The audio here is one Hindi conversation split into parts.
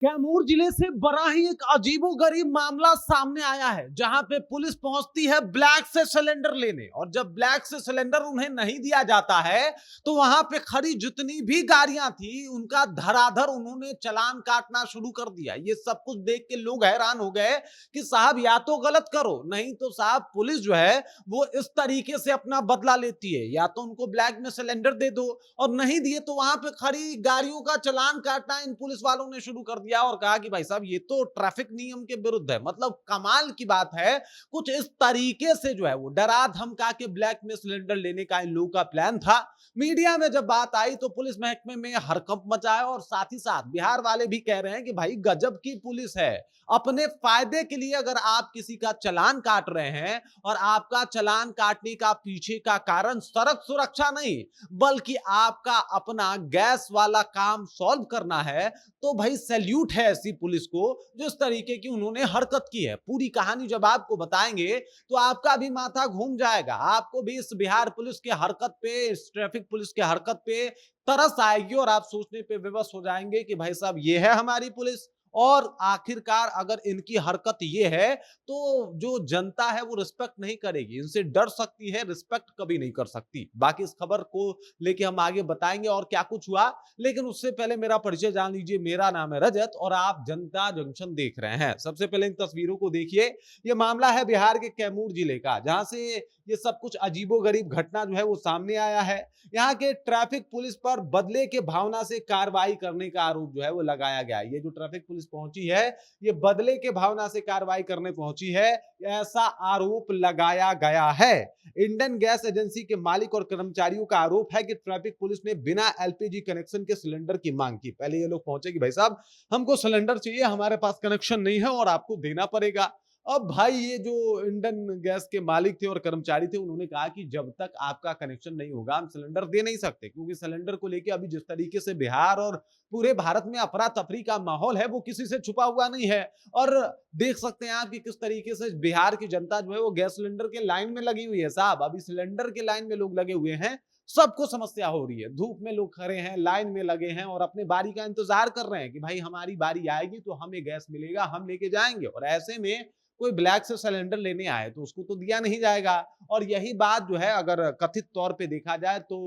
कैमूर जिले से बड़ा ही एक अजीबोगरीब मामला सामने आया है, जहां पे पुलिस पहुंचती है ब्लैक से सिलेंडर लेने। और जब ब्लैक से सिलेंडर उन्हें नहीं दिया जाता है तो वहां पे खड़ी जितनी भी गाड़ियां थी उनका धड़ाधड़ उन्होंने चालान काटना शुरू कर दिया। ये सब कुछ देख के लोग हैरान हो गए कि साहब या तो गलत करो, नहीं तो साहब पुलिस जो है वो इस तरीके से अपना बदला लेती है। या तो उनको ब्लैक में सिलेंडर दे दो, और नहीं दिए तो वहां पे खड़ी गाड़ियों का चालान काटना इन पुलिस वालों ने शुरू कर दिया और कहा कि भाई साहब ये तो ट्रैफिक नियम के विरुद्ध है। मतलब कमाल की बात है, कुछ इस तरीके से जो है वो डरा धमका के ब्लैक में सिलेंडर लेने का इन लोगों का प्लान था। मीडिया में जब बात आई तो पुलिस महकमे में हड़कंप मचाया, और साथ ही साथ बिहार वाले भी कह रहे हैं कि भाई गजब की पुलिस है। अपने फायदे के लिए अगर आप किसी का चालान काट रहे हैं और आपका चालान काटने का पीछे का कारण सड़क सुरक्षा नहीं बल्कि आपका अपना गैस वाला काम सॉल्व करना है, तो भाई सैल्यूट है ऐसी पुलिस को जो इस तरीके की उन्होंने हरकत की है। पूरी कहानी जब आपको बताएंगे तो आपका भी माथा घूम जाएगा। आपको भी इस बिहार पुलिस के हरकत पे, इस ट्रैफिक पुलिस के हरकत पे तरस आएगी और आप सोचने पे विवश हो जाएंगे कि भाई साहब ये है हमारी पुलिस। और आखिरकार अगर इनकी हरकत ये है तो जो जनता है वो रिस्पेक्ट नहीं करेगी, इनसे डर सकती है, रिस्पेक्ट कभी नहीं कर सकती। बाकी इस खबर को लेके हम आगे बताएंगे और क्या कुछ हुआ, लेकिन उससे पहले मेरा परिचय जान लीजिए। मेरा नाम है रजत और आप जनता जंक्शन देख रहे हैं। सबसे पहले इन तस्वीरों को देखिए। ये मामला है बिहार के कैमूर जिले का, जहां से ये सब कुछ अजीबोगरीब घटना जो है वो सामने आया है। यहाँ के ट्रैफिक पुलिस पर बदले के भावना से कार्रवाई करने का आरोप जो है वो लगाया गया। ये जो ट्रैफिक पुलिस पहुंची है ये बदले के भावना से कार्रवाई करने पहुंची है, ऐसा आरोप लगाया गया है। इंडियन गैस एजेंसी के मालिक और कर्मचारियों का आरोप है कि ट्रैफिक पुलिस ने बिना एलपीजी कनेक्शन के सिलेंडर की मांग की। पहले ये लोग पहुंचे कि भाई साहब हमको सिलेंडर चाहिए, हमारे पास कनेक्शन नहीं है और आपको देना पड़ेगा। अब भाई ये जो इंडियन गैस के मालिक थे और कर्मचारी थे उन्होंने कहा कि जब तक आपका कनेक्शन नहीं होगा हम सिलेंडर दे नहीं सकते, क्योंकि सिलेंडर को लेके अभी जिस तरीके से बिहार और पूरे भारत में अफरा तफरी का माहौल है वो किसी से छुपा हुआ नहीं है। और देख सकते हैं आप कि किस तरीके से बिहार की जनता जो है वो गैस सिलेंडर के लाइन में लगी हुई है। साहब अभी सिलेंडर के लाइन में लोग लगे हुए हैं, सबको समस्या हो रही है। धूप में लोग खड़े हैं, लाइन में लगे हैं और अपने बारी का इंतजार कर रहे हैं कि भाई हमारी बारी आएगी तो हमें गैस मिलेगा, हम लेके जाएंगे। और ऐसे में कोई ब्लैक से सिलेंडर लेने आए तो उसको तो दिया नहीं जाएगा। और यही बात जो है अगर कथित तौर पे देखा जाए तो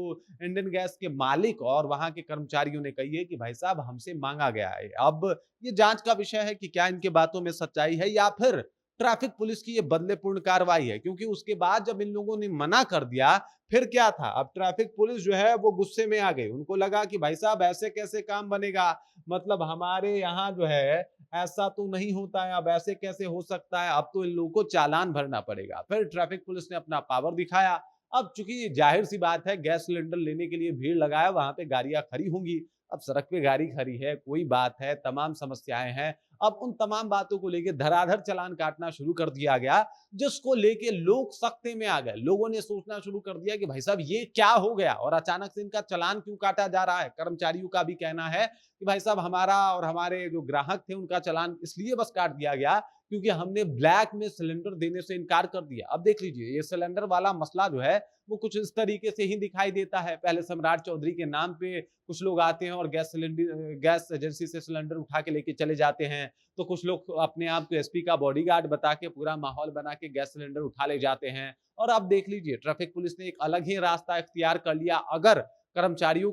इंडियन गैस के मालिक और वहां के कर्मचारियों ने कही है कि भाई साहब हमसे मांगा गया है। अब ये जांच का विषय है कि क्या इनके बातों में सच्चाई है या फिर ट्रैफिक पुलिस की ये बदलेपूर्ण कार्रवाई है, क्योंकि उसके बाद जब इन लोगों ने मना कर दिया फिर क्या था। अब ट्रैफिक पुलिस जो है वो गुस्से में आ गई, उनको लगा कि भाई साहब ऐसे कैसे काम बनेगा, मतलब हमारे यहाँ जो है ऐसा तो नहीं होता है, अब ऐसे कैसे हो सकता है, अब तो इन लोगों को चालान भरना पड़ेगा। फिर ट्रैफिक पुलिस ने अपना पावर दिखाया। अब चूंकि जाहिर सी बात है गैस सिलेंडर लेने के लिए भीड़ लगाया, वहां पे गाड़ियां खड़ी होंगी। अब सड़क पे गाड़ी खड़ी है, कोई बात है, तमाम समस्याएं हैं। अब उन तमाम बातों को लेके धराधर चालान काटना शुरू कर दिया गया, जिसको लेके लोग सख्ते में आ गए। लोगों ने सोचना शुरू कर दिया कि भाई साहब ये क्या हो गया और अचानक से इनका चालान क्यों काटा जा रहा है। कर्मचारियों का भी कहना है कि भाई साहब हमारा और हमारे जो ग्राहक थे उनका चालान इसलिए बस काट दिया गया क्योंकि हमने ब्लैक में सिलेंडर देने से इनकार कर दिया। अब देख लीजिए ये सिलेंडर वाला मसला जो है वो कुछ इस तरीके से ही दिखाई देता है। पहले सम्राट चौधरी के नाम पे कुछ लोग आते हैं और गैस एजेंसी से सिलेंडर उठा के लेके चले जाते हैं, तो कुछ लोग अपने आप को एसपी का बॉडीगार्ड बता के पूरा माहौल बना के गैस सिलेंडर उठा ले जाते हैं। और अब देख लीजिए ट्रैफिक पुलिस ने एक अलग ही रास्ता इख्तियार कर लिया। अगर कर्मचारियों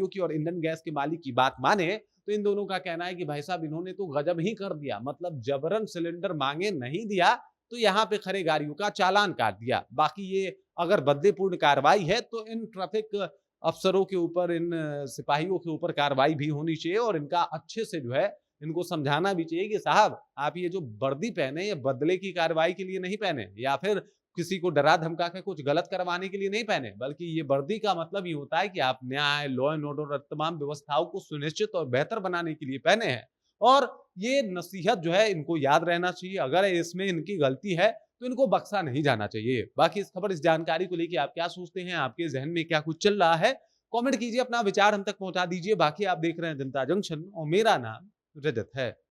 की और इंडियन गैस के मालिक की बात माने तो इन दोनों का कहना है कि भाई साहब इन्होंने तो गजब ही कर दिया, मतलब जबरन सिलेंडर मांगे नहीं दिया तो यहाँ पे खड़े गाड़ियों का चालान काट दिया। बाकी ये अगर बदलेपूर्ण कार्रवाई है तो इन ट्रैफिक अफसरों के ऊपर, इन सिपाहियों के ऊपर कार्रवाई भी होनी चाहिए और इनका अच्छे से जो है इनको समझाना भी चाहिए कि साहब आप ये जो वर्दी पहने ये बदले की कार्रवाई के लिए नहीं पहने या फिर किसी को डरा धमका के कुछ गलत करवाने के लिए नहीं पहने, बल्कि ये वर्दी का मतलब ये होता है कि आप न्याय, लॉ एंड ऑर्डर और तमाम व्यवस्थाओं को सुनिश्चित और बेहतर बनाने के लिए पहने हैं। और ये नसीहत जो है इनको याद रहना चाहिए। अगर इसमें इनकी गलती है तो इनको बख्शा नहीं जाना चाहिए। बाकी इस खबर, इस जानकारी को लेके आप क्या सोचते हैं, आपके जहन में क्या कुछ चल रहा है, कमेंट कीजिए, अपना विचार हम तक पहुंचा दीजिए। बाकी आप देख रहे हैं जनता जंक्शन और मेरा नाम रजत है।